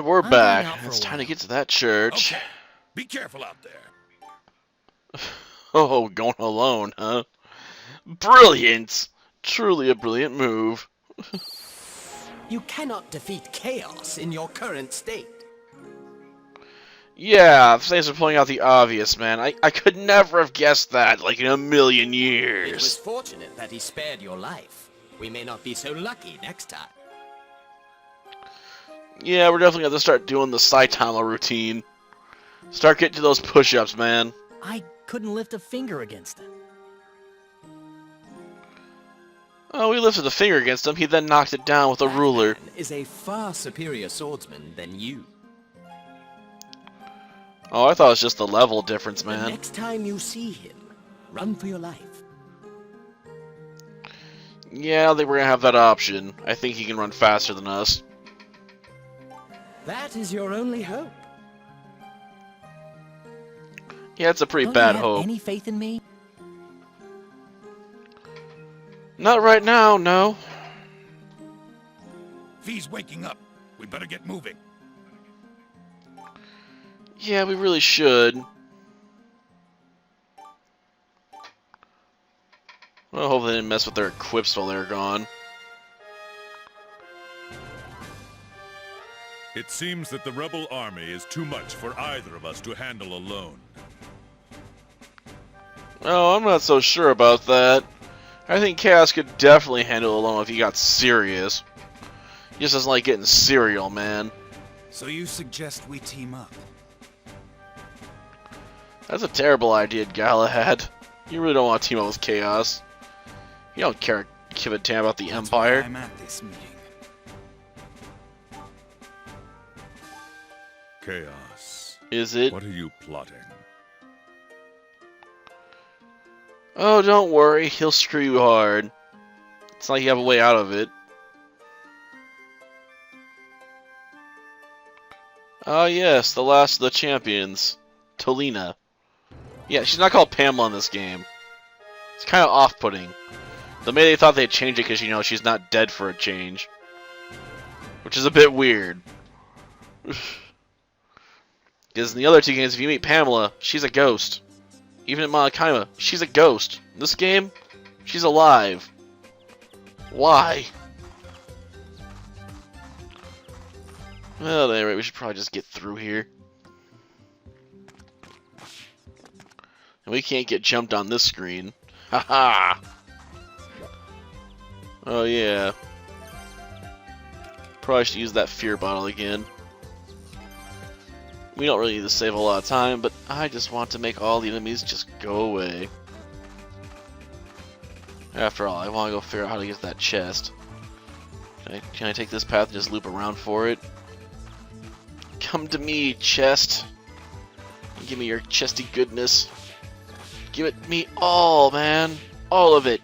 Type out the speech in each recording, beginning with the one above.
And we're back. It's time to get to that church. Okay. Be careful out there. Oh, going alone, huh? Brilliant! Truly a brilliant move. You cannot defeat chaos in your current state. Yeah, thanks for pulling out the obvious, man. I could never have guessed that, like, in a million years. It was fortunate that he spared your life. We may not be so lucky next time. Yeah, we're definitely going to start doing the Saitama routine. Start getting to those push-ups, man. I couldn't lift a finger against him. Oh, we lifted a finger against him. He then knocked it down with a ruler. That man is a far superior swordsman than you. Oh, I thought it was just the level difference, man. The next time you see him, run for your life. Yeah, I don't think we're going to have that option. I think he can run faster than us. That is your only hope. Yeah, it's a pretty Don't bad you have hope. any faith in me? Not right now, no. V's waking up. We better get moving. Yeah, we really should. Well, hopefully they didn't mess with their equips while they were gone. It seems that the rebel army is too much for either of us to handle alone. Oh, I'm not so sure about that. I think Chaos could definitely handle it alone if he got serious. He just doesn't like getting cereal, man. So you suggest we team up? That's a terrible idea, Galahad. You really don't want to team up with Chaos. You don't give a damn about the That's Empire. why I'm at this meeting. Chaos. Is it? What are you plotting? Oh, don't worry. He'll screw you hard. It's not like you have a way out of it. Oh, yes. The last of the champions. Tolina. Yeah, she's not called Pamela in this game. It's kind of off-putting. The Mayday thought they'd change it because, you know, she's not dead for a change. Which is a bit weird. Because in the other two games, if you meet Pamela, she's a ghost. Even in Malakaima, she's a ghost. In this game, she's alive. Why? Well, anyway, we should probably just get through here. And we can't get jumped on this screen. Haha! Oh yeah. Probably should use that fear bottle again. We don't really need to save a lot of time, but I just want to make all the enemies just go away. After all, I want to go figure out how to get that chest. Can I take this path and just loop around for it? Come to me, chest. Give me your chesty goodness. Give it me all, man. All of it.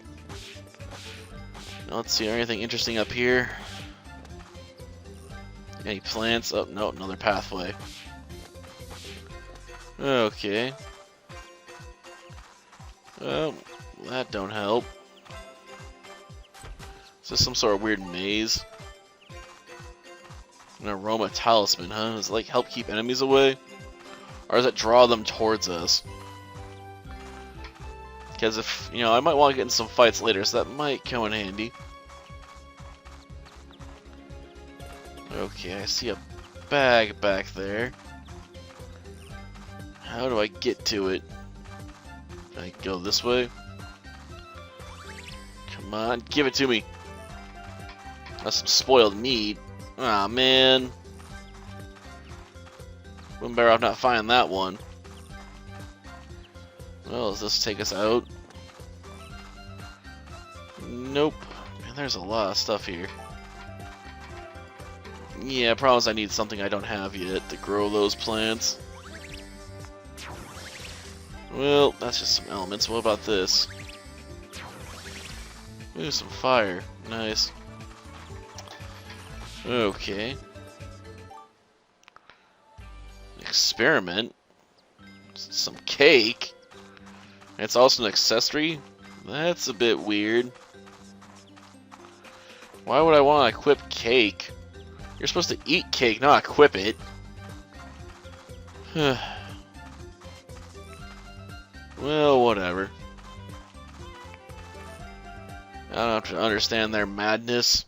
Now, let's see, anything interesting up here? Any plants? Oh, no, another pathway. Okay. Well, that don't help. Is this some sort of weird maze? An aroma talisman, huh? Does it like help keep enemies away? Or does it draw them towards us? Because if, you know, I might want to get in some fights later, so that might come in handy. Okay, I see a bag back there. How do I get to it? Can I go this way? Come on, give it to me. That's some spoiled meat. Aw, man. Wouldn't better off not finding that one. Well, does this take us out? Nope. Man, there's a lot of stuff here. Yeah, problem is I need something I don't have yet to grow those plants. Well, that's just some elements. What about this? Ooh, some fire. Nice. Okay. Experiment. Some cake. It's also an accessory? That's a bit weird. Why would I want to equip cake? You're supposed to eat cake, not equip it. Well, whatever. I don't have to understand their madness.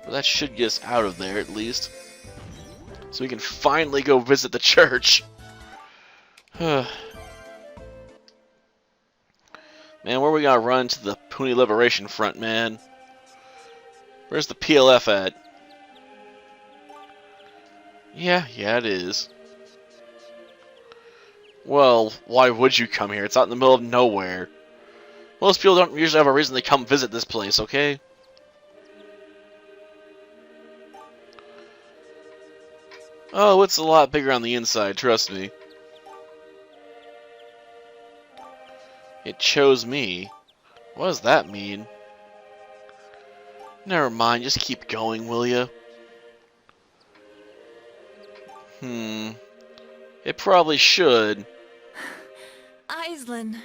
But that should get us out of there, at least. So we can finally go visit the church. Man, where we gotta run to the Puni Liberation Front, man? Where's the PLF at? Yeah, it is. Well, why would you come here? It's out in the middle of nowhere. Most people don't usually have a reason to come visit this place, okay? Oh, it's a lot bigger on the inside, trust me. It chose me. What does that mean? Never mind, just keep going, will ya? It probably should. Aislan.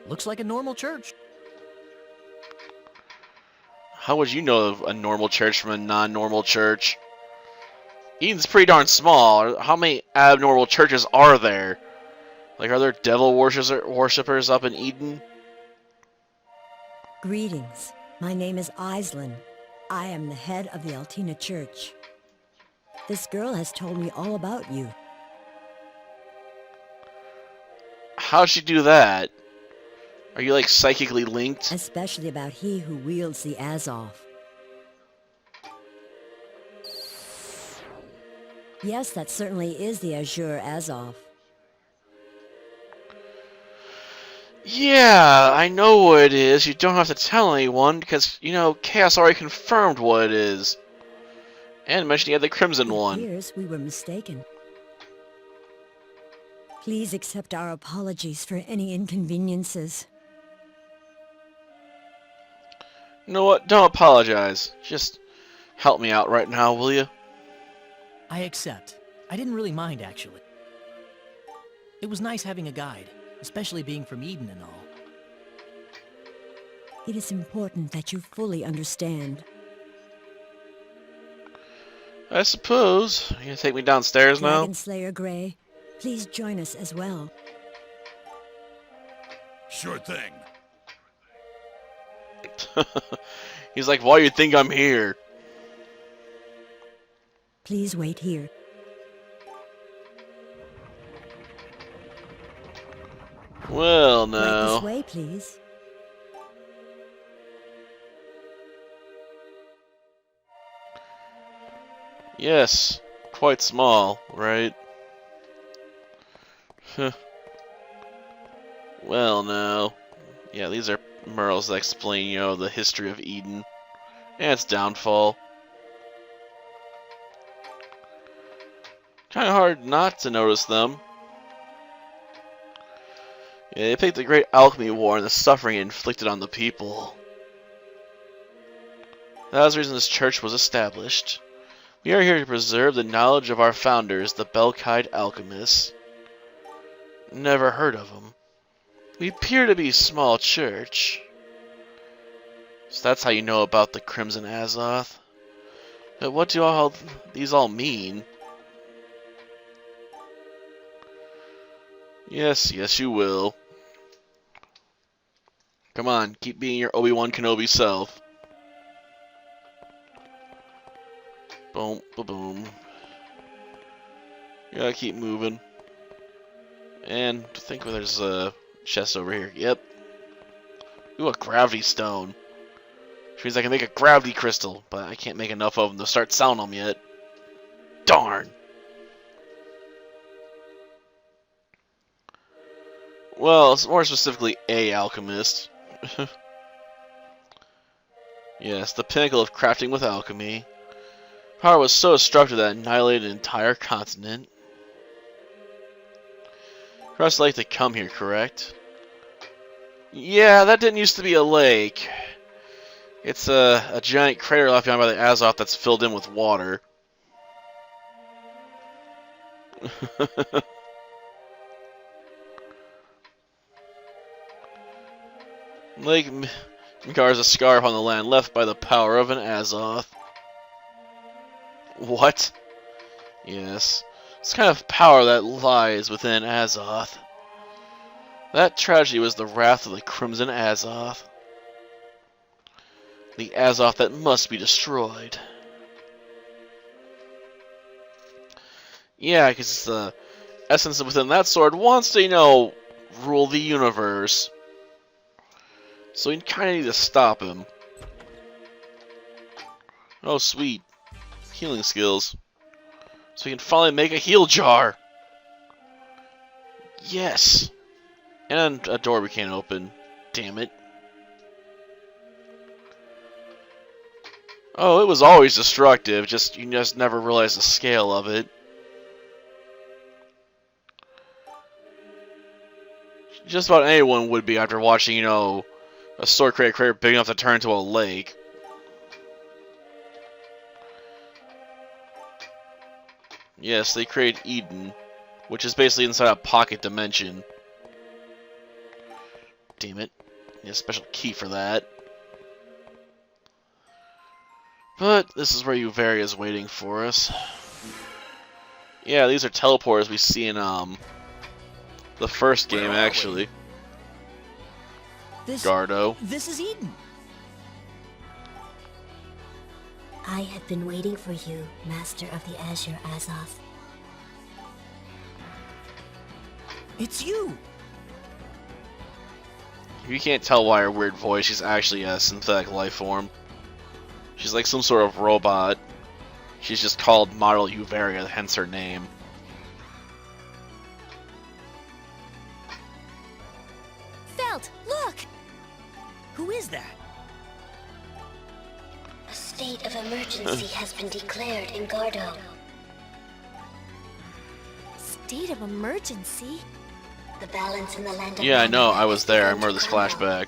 Looks like a normal church. How would you know of a normal church from a non-normal church? Eden's pretty darn small. How many abnormal churches are there? Like, are there devil worshippers up in Eden? Greetings. My name is Aislan. I am the head of the Altina Church. This girl has told me all about you. How'd she do that? Are you, like, psychically linked? Especially about he who wields the Azoth. Yes, that certainly is the Azure Azoth. Yeah, I know what it is. You don't have to tell anyone, because, you know, Chaos already confirmed what it is. And mentioned he had the Crimson It one. appears we were mistaken. Please accept our apologies for any inconveniences. You know what? Don't apologize. Just help me out right now, will you? I accept. I didn't really mind, actually. It was nice having a guide, especially being from Eden and all. It is important that you fully understand. I suppose. You gonna take me downstairs now? Dragon Slayer Grey, please join us as well. Sure thing. He's like, why do you think I'm here? Please wait here. Well, Right no. this way, please. Yes, quite small, right? Huh. Well, no. Yeah, these are murals that explain, you know, the history of Eden and its downfall. Kind of hard not to notice them. Yeah, they picked the Great Alchemy War and the suffering it inflicted on the people. That was the reason this church was established. We are here to preserve the knowledge of our founders, the Belkite alchemists. Never heard of them. We appear to be a small church. So that's how you know about the Crimson Azoth. But what do all these all mean? Yes, you will. Come on, keep being your Obi-Wan Kenobi self. Boom, boom, boom. You gotta keep moving. And I think there's a chest over here. Yep. Ooh, a gravity stone. Which means I can make a gravity crystal, but I can't make enough of them to start selling them yet. Darn. Well, it's more specifically a alchemist. Yes, the pinnacle of crafting with alchemy. Power was so destructive that it annihilated an entire continent. Cross like to come here, correct? Yeah, that didn't used to be a lake. It's a giant crater left behind by the Azoth that's filled in with water. Like, Guards a scar upon the land left by the power of an Azoth. What? Yes. It's kind of power that lies within Azoth. That tragedy was the wrath of the Crimson Azoth. The Azoth that must be destroyed. Yeah, because the essence within that sword wants to, you know, rule the universe. So we kind of need to stop him. Oh, sweet. Healing skills. So we can finally make a heal jar. Yes. And a door we can't open. Damn it. Oh, it was always destructive. You just never realized the scale of it. Just about anyone would be after watching, you know, a sword create a crater big enough to turn into a lake. Yes, they created Eden, which is basically inside a pocket dimension. Damn it. Need a special key for that. But this is where Uvaria is waiting for us. Yeah, these are teleporters we see in the first game, actually. Gardo. This is Eden. I have been waiting for you, Master of the Azure Azoth. It's you! If you can't tell by her weird voice, she's actually a synthetic life form. She's like some sort of robot. She's just called Model Uvaria, hence her name. Felt, look! Who is that? A state of emergency has been declared in Gardo. State of emergency? The balance in the land of Yeah, I know, Mana I was there. I has remember this begun to crumble. flashback.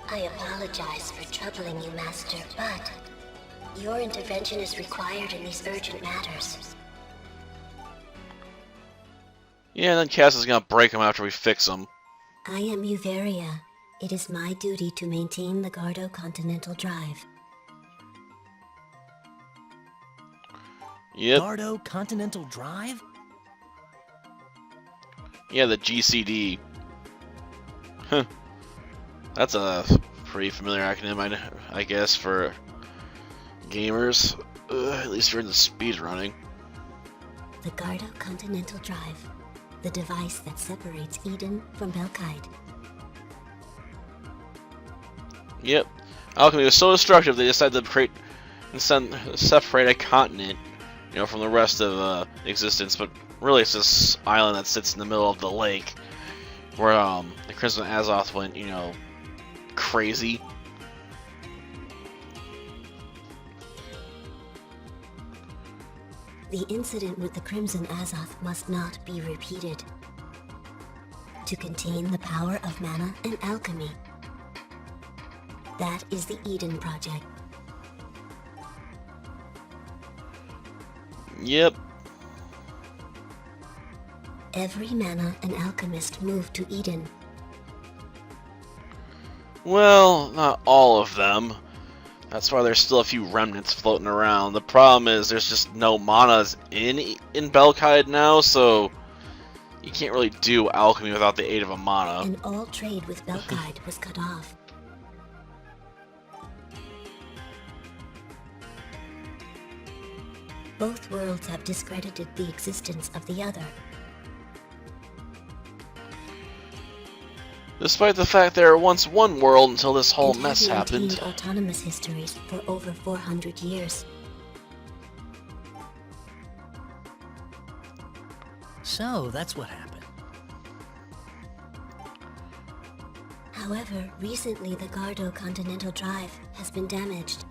I apologize for troubling you, Master, but your intervention is required in these urgent matters. Yeah, and then Cass is gonna break him after we fix him. I am Uvaria. It is my duty to maintain the Gardo Continental Drive. Yep. Gardo Continental Drive? Yeah, the GCD. Huh. That's a pretty familiar acronym, I guess, for gamers. At least you're in the speed running. The Gardo Continental Drive. The device that separates Eden from Belkaid. Yep. Alchemy was so destructive they decided to create and separate a continent, you know, from the rest of existence. But really, it's this island that sits in the middle of the lake, where the Crimson Azoth went, you know, crazy. The incident with the Crimson Azoth must not be repeated. To contain the power of mana and alchemy. That is the Eden Project. Yep. Every mana and alchemist moved to Eden. Well, not all of them. That's why there's still a few remnants floating around. The problem is there's just no manas in Belkaid now, so you can't really do alchemy without the aid of a mana. And all trade with Belkaid was cut off. Both worlds have discredited the existence of the other. Despite the fact there were once one world until this whole And mess have happened. maintained autonomous histories for over 400 years. So, that's what happened. However, recently the Gardo Continental Drive has been damaged.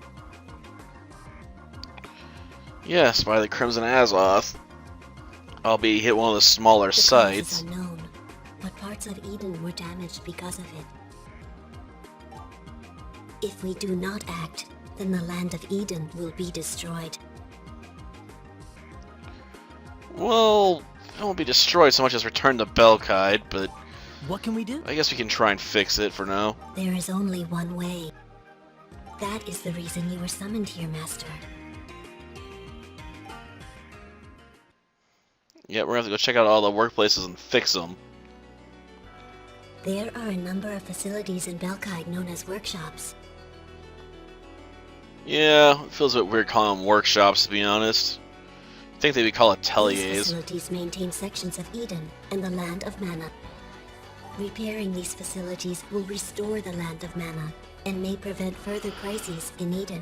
Yes, by the Crimson Azoth. Albeit hit one of the smaller The cause sites. is unknown, but parts of Eden were damaged because of it. If we do not act, then the land of Eden will be destroyed. Well, it won't be destroyed so much as returned to Belkaid, but What can we do? I guess we can try and fix it for now. There is only one way. That is the reason you were summoned here, Master. Yeah, we're gonna have to go check out all the workplaces and fix them. There are a number of facilities in Belkide known as workshops. Yeah, it feels a bit weird calling them workshops, to be honest. I think they'd be called These ateliers. facilities maintain sections of Eden and the Land of Mana. Repairing these facilities will restore the Land of Mana and may prevent further crises in Eden.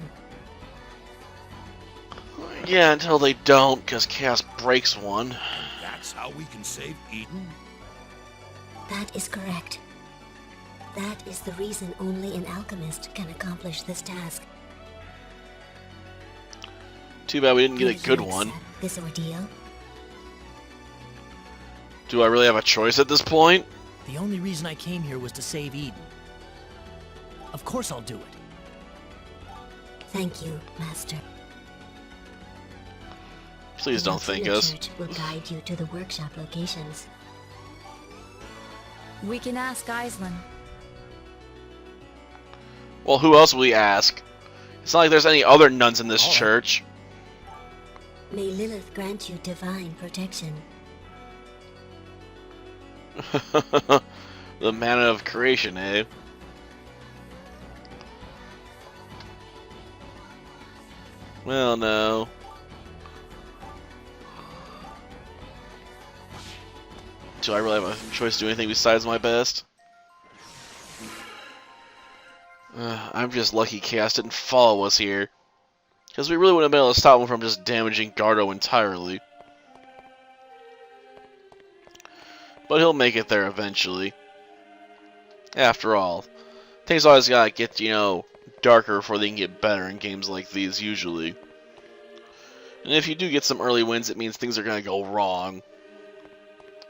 Yeah, until they don't, because Chaos breaks one. That's how we can save Eden? That is correct. That is the reason only an alchemist can accomplish this task. Too bad we didn't get Will a good you one. accept this ordeal? Do I really have a choice at this point? The only reason I came here was to save Eden. Of course I'll do it. Thank you, Master. Please don't thank us. The Church will guide you to the workshop locations. We can ask Aislinn. Well, who else will we ask? It's not like there's any other nuns in this church. May Lilith grant you divine protection. The mana of creation, eh? Well, no. Do I really have a choice to do anything besides my best? I'm just lucky Chaos didn't follow us here. Because we really wouldn't have been able to stop him from just damaging Gardo entirely. But he'll make it there eventually. After all, things always gotta get, you know, darker before they can get better in games like these, usually. And if you do get some early wins, it means things are gonna go wrong.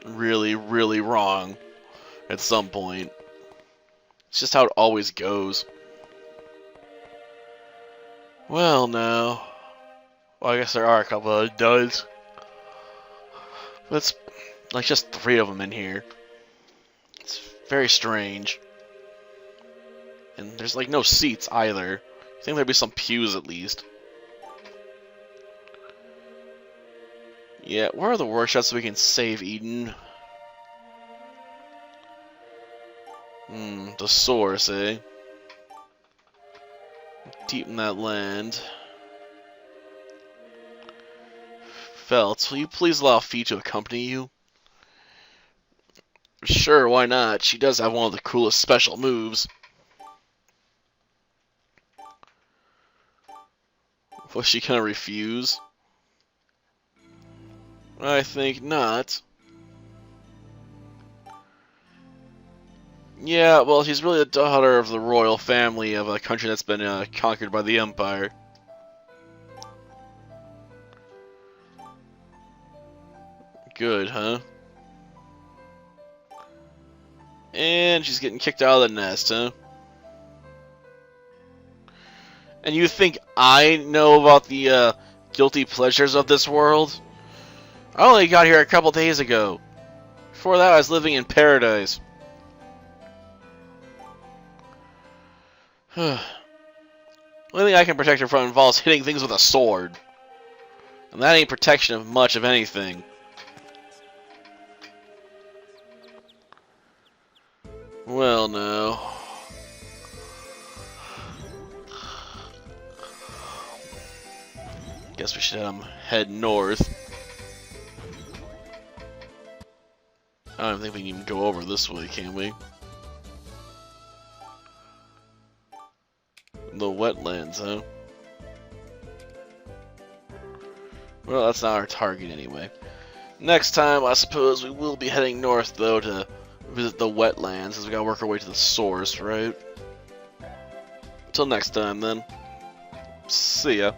Really, really wrong. At some point. It's just how it always goes. Well, no. Well, I guess there are a couple of duds. But it's like just 3 of them in here. It's very strange. And there's like no seats either. I think there'd be some pews at least. Yeah, where are the workshops so we can save Eden? The source, eh? Deep in that land. Feltz, will you please allow Fee to accompany you? Sure, why not? She does have one of the coolest special moves. Was she gonna refuse? I think not. Yeah, well, she's really the daughter of the royal family of a country that's been conquered by the Empire. Good, huh? And she's getting kicked out of the nest, huh? And you think I know about the guilty pleasures of this world? I only got here a couple days ago. Before that, I was living in paradise. The only thing I can protect her from involves hitting things with a sword. And that ain't protection of much of anything. Well, no. Guess we should head north. I don't think we can even go over this way, can we? The wetlands, huh? Well, that's not our target anyway. Next time, I suppose we will be heading north, though, to visit the wetlands, as we gotta work our way to the source, right? Till next time, then. See ya.